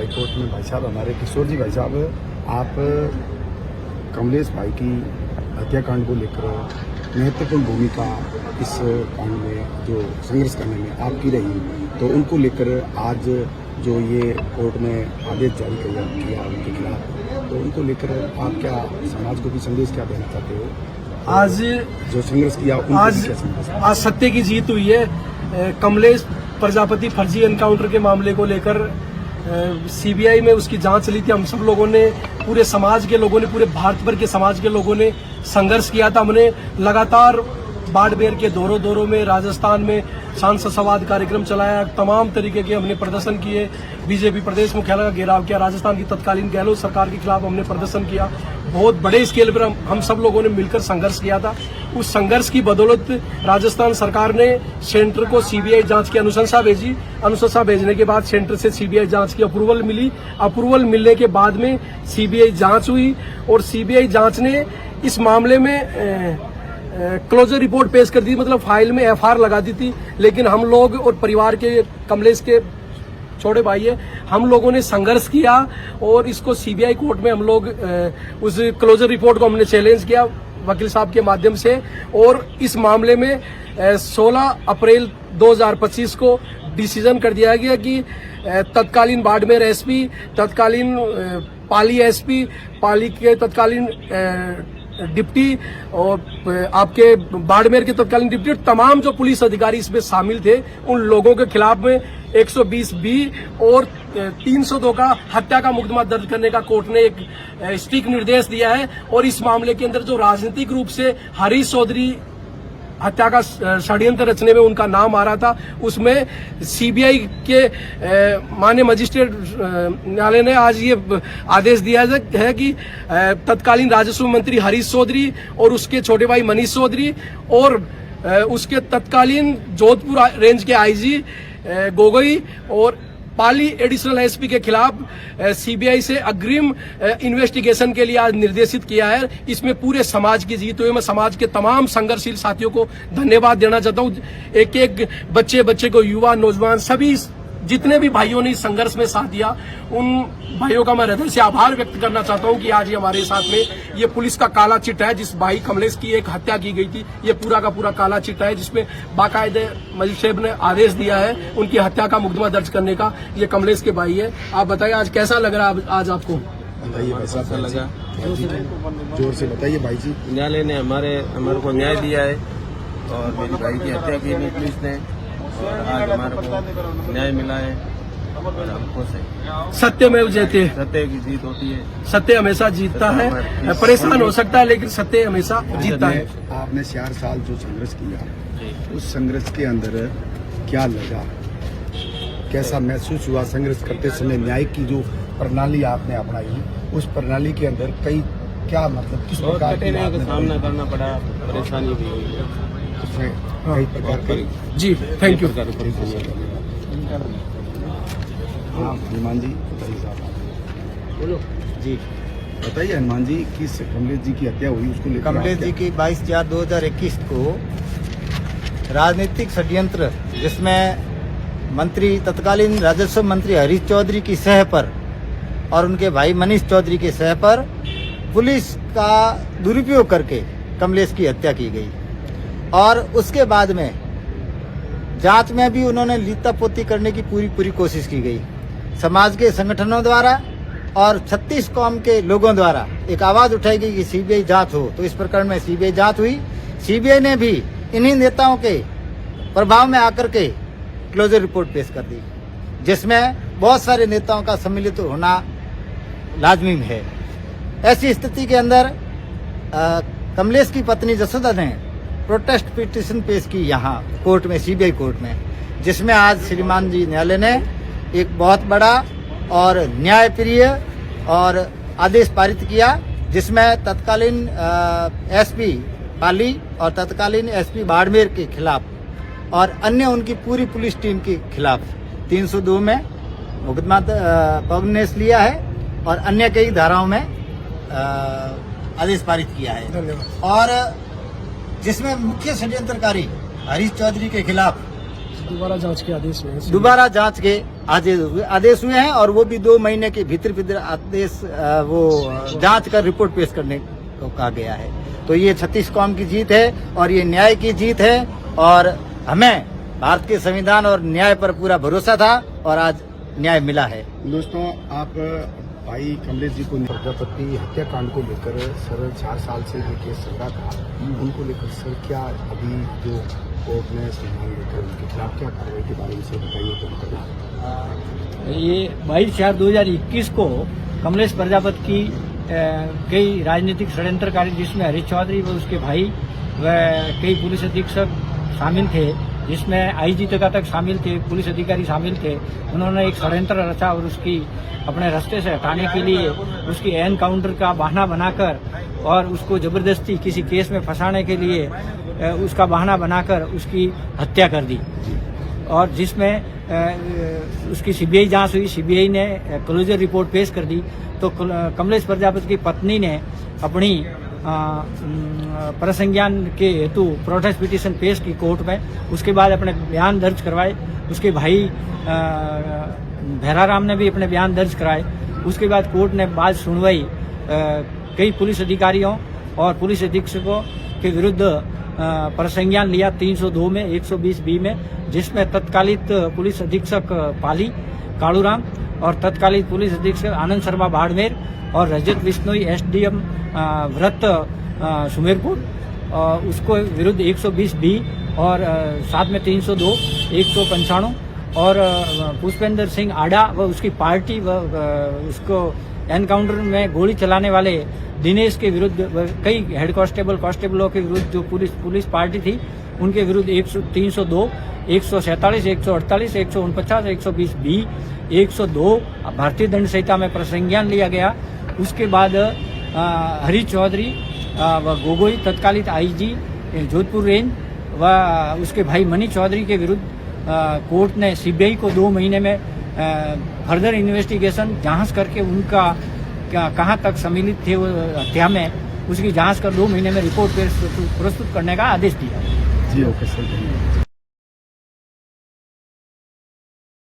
High court में भाई साहब हमारे किशोर जी भाई साहब, आप कमलेश भाई की हत्याकांड को लेकर महत्वपूर्ण भूमिका इस कांड में जो संघर्ष करने में आपकी रही, तो उनको लेकर आज जो ये कोर्ट में आदेश जारी किया उनके खिलाफ, तो उनको लेकर आप क्या समाज को भी संदेश क्या देना चाहते हो? आज जो संघर्ष किया आज सत्य की जीत हुई है। कमलेश प्रजापति फर्जी एनकाउंटर के मामले को लेकर सीबीआई में उसकी जांच चली थी। हम सब लोगों ने, पूरे समाज के लोगों ने, पूरे भारत भर के समाज के लोगों ने संघर्ष किया था। हमने लगातार बाड़मेर के दौरों में, राजस्थान में सांसद संवाद कार्यक्रम चलाया, तमाम तरीके के हमने प्रदर्शन किए। बीजेपी प्रदेश मुख्यालय का घेराव किया, राजस्थान की तत्कालीन गहलोत सरकार के खिलाफ हमने प्रदर्शन किया। बहुत बड़े स्केल पर हम सब लोगों ने मिलकर संघर्ष किया था। उस संघर्ष की बदौलत राजस्थान सरकार ने सेंटर को सीबीआई जांच की अनुशंसा भेजी। अनुशंसा भेजने के बाद सेंटर से सीबीआई जांच की अप्रूवल मिली। अप्रूवल मिलने के बाद में सीबीआई जांच हुई और सीबीआई जांच ने इस मामले में क्लोजर रिपोर्ट पेश कर दी, मतलब फाइल में एफआईआर लगा दी थी। लेकिन हम लोग और परिवार के, कमलेश के छोटे भाई है, हम लोगों ने संघर्ष किया और इसको सीबीआई कोर्ट में हम लोग उस क्लोजर रिपोर्ट को हमने चैलेंज किया वकील साहब के माध्यम से। और इस मामले में 16 अप्रैल 2025 को डिसीजन कर दिया गया कि तत्कालीन बाड़मेर एसपी, तत्कालीन पाली एसपी, पाली के तत्कालीन डिप्टी और आपके बाड़मेर के तत्कालीन डिप्टी, तमाम जो पुलिस अधिकारी इसमें शामिल थे, उन लोगों के खिलाफ में 120B और 302 का हत्या का मुकदमा दर्ज करने का कोर्ट ने एक स्ट्रिक्ट निर्देश दिया है। और इस मामले के अंदर जो राजनीतिक रूप से हरीश चौधरी हत्या का षड्यंत्र रचने में उनका नाम आ रहा था, उसमें सीबीआई के माननीय मजिस्ट्रेट न्यायालय ने आज ये आदेश दिया है कि तत्कालीन राजस्व मंत्री हरीश चौधरी और उसके छोटे भाई मनीष चौधरी और उसके तत्कालीन जोधपुर रेंज के आईजी गोगोई और पाली एडिशनल एसपी के खिलाफ सीबीआई से अग्रिम इन्वेस्टिगेशन के लिए आज निर्देशित किया है। इसमें पूरे समाज की जीत हुई। मैं समाज के तमाम संघर्षशील साथियों को धन्यवाद देना चाहता हूँ। एक एक बच्चे को, युवा, नौजवान, सभी जितने भी भाइयों ने इस संघर्ष में साथ दिया, उन भाइयों का मैं हृदय से आभार व्यक्त करना चाहता हूं कि आज ये हमारे साथ में ये पुलिस का काला चिट्ठा है। जिस भाई कमलेश की एक हत्या की गई थी, ये पूरा का पूरा काला चिट्ठा है, जिसमें बाकायदे मजिस्ट्रेट ने आदेश दिया है उनकी हत्या का मुकदमा दर्ज करने का। ये कमलेश के भाई है। आप बताइए आज कैसा लग रहा है आज आपको? बताइए भाई साहब, कैसा लगा? जोर से बताइए भाई जी। न्यायालय ने हमारे को न्याय दिया है और मेरी भाई की हत्या की नहीं पुलिस ने, और आज हमारे को न्याय मिला है और हमको सत्य में जयते, सत्य की जीत होती है। सत्य हमेशा जीतता है। परेशान हो सकता है लेकिन सत्य हमेशा जीतता है। आपने 4 साल जो संघर्ष किया, उस संघर्ष के अंदर क्या लगा, कैसा महसूस हुआ संघर्ष करते समय? न्याय की जो प्रणाली आपने अपनाई, उस प्रणाली के अंदर कई क्या मतलब किस प्रकार का सामना करना पड़ा, परेशानी भी हुई है उसमें कई प्रकार के। जी थैंक यू। हाँ हनुमान जी बताइए साहब। बोलो जी। बताइए हनुमान जी, किस कमलेश जी की हत्या हुई उसको लेकर? कमलेश जी की 22/4/2021 को राजनीतिक षड्यंत्र, जिसमें मंत्री, तत्कालीन राजस्व मंत्री हरीश चौधरी की सह पर और उनके भाई मनीष चौधरी के सह पर पुलिस का दुरुपयोग करके कमलेश की हत्या की गई। और उसके बाद में जांच में भी उन्होंने लीतापोती करने की पूरी कोशिश की गई। समाज के संगठनों द्वारा और 36 कौम के लोगों द्वारा एक आवाज उठाई गई कि सीबीआई जांच हो। तो इस प्रकरण में सीबीआई जांच हुई। सीबीआई ने भी इन्हीं नेताओं के प्रभाव में आकर के क्लोजर रिपोर्ट पेश कर दी, जिसमें बहुत सारे नेताओं का सम्मिलित होना लाजमी है। ऐसी स्थिति के अंदर कमलेश की पत्नी जसोदा ने प्रोटेस्ट पिटीशन पेश की यहाँ कोर्ट में, सीबीआई कोर्ट में, जिसमें आज श्रीमान जी न्यायालय ने एक बहुत बड़ा और न्यायप्रिय और आदेश पारित किया, जिसमें तत्कालीन एसपी पाली और तत्कालीन एसपी बाड़मेर के खिलाफ और अन्य उनकी पूरी पुलिस टीम के खिलाफ 302 में मुकदमा कॉग्निस लिया है और अन्य कई धाराओं में आदेश पारित किया है। और जिसमें मुख्य षड्यंत्रकारी हरीश चौधरी के खिलाफ दोबारा जांच के आदेश हुए हैं। दोबारा जांच के आदेश हुए हैं और वो भी 2 महीने के भीतर आदेश वो जांच कर रिपोर्ट पेश करने को कहा गया है। तो ये छत्तीस कौम की जीत है और ये न्याय की जीत है और हमें भारत के संविधान और न्याय पर पूरा भरोसा था और आज न्याय मिला है। दोस्तों, आप भाई कमलेश जी को प्रजापति हत्याकांड को लेकर सर 4 साल से ये केस चल रहा था, उनको लेकर सर क्या अभी जो कोर्ट ने संज्ञान लेकर उनके खिलाफ क्या कार्रवाई के बारे में से बताइए तो करना। ये 22/4/2021 को कमलेश प्रजापति की कई राजनीतिक षड्यंत्रकारी जिसमें हरीश चौधरी व उसके भाई व कई पुलिस अधीक्षक शामिल थे, जिसमें आईजी तक शामिल थे, पुलिस अधिकारी शामिल थे। उन्होंने एक षड्यंत्र रचा और उसकी अपने रास्ते से हटाने के लिए उसकी एनकाउंटर का बहाना बनाकर और उसको जबरदस्ती किसी केस में फंसाने के लिए उसका बहाना बनाकर उसकी हत्या कर दी। और जिसमें उसकी सीबीआई जांच हुई, सीबीआई ने क्लोजर रिपोर्ट पेश कर दी। तो कमलेश प्रजापति की पत्नी ने अपनी प्रसंज्ञान के हेतु प्रोटेस्ट पिटीशन पेश की कोर्ट में। उसके बाद अपने बयान दर्ज करवाए। उसके भाई भैराराम ने भी अपने बयान दर्ज कराए। उसके बाद कोर्ट ने बाद सुनवाई कई पुलिस अधिकारियों और पुलिस अधीक्षकों के विरुद्ध प्रसंज्ञान लिया 302 में 120B में, जिसमें तत्कालित पुलिस अधीक्षक पाली कालूराम और तत्कालित पुलिस अधीक्षक आनंद शर्मा बाड़मेर और रजत बिश्नोई SDM व्रत सुमेरपुर उसको विरुद्ध 120B और साथ में 302, 195 और पुष्पेंद्र सिंह आडा व उसकी पार्टी व उसको एनकाउंटर में गोली चलाने वाले दिनेश के विरुद्ध कई हेड कांस्टेबलों के विरुद्ध जो पुलिस पार्टी थी उनके विरुद्ध 302, 147, 148, 149, 120B, 102 भारतीय दंड संहिता में प्रसंज्ञान लिया गया। उसके बाद हरीश चौधरी व गोगोई तत्कालित आईजी जोधपुर रेंज व उसके भाई मनीष चौधरी के विरुद्ध कोर्ट ने सीबीआई को 2 महीने में फर्दर इन्वेस्टिगेशन जांच करके उनका कहां तक सम्मिलित थे वो हत्या में, उसकी जांच कर 2 महीने में रिपोर्ट प्रस्तुत करने का आदेश दिया। जी ओके सर।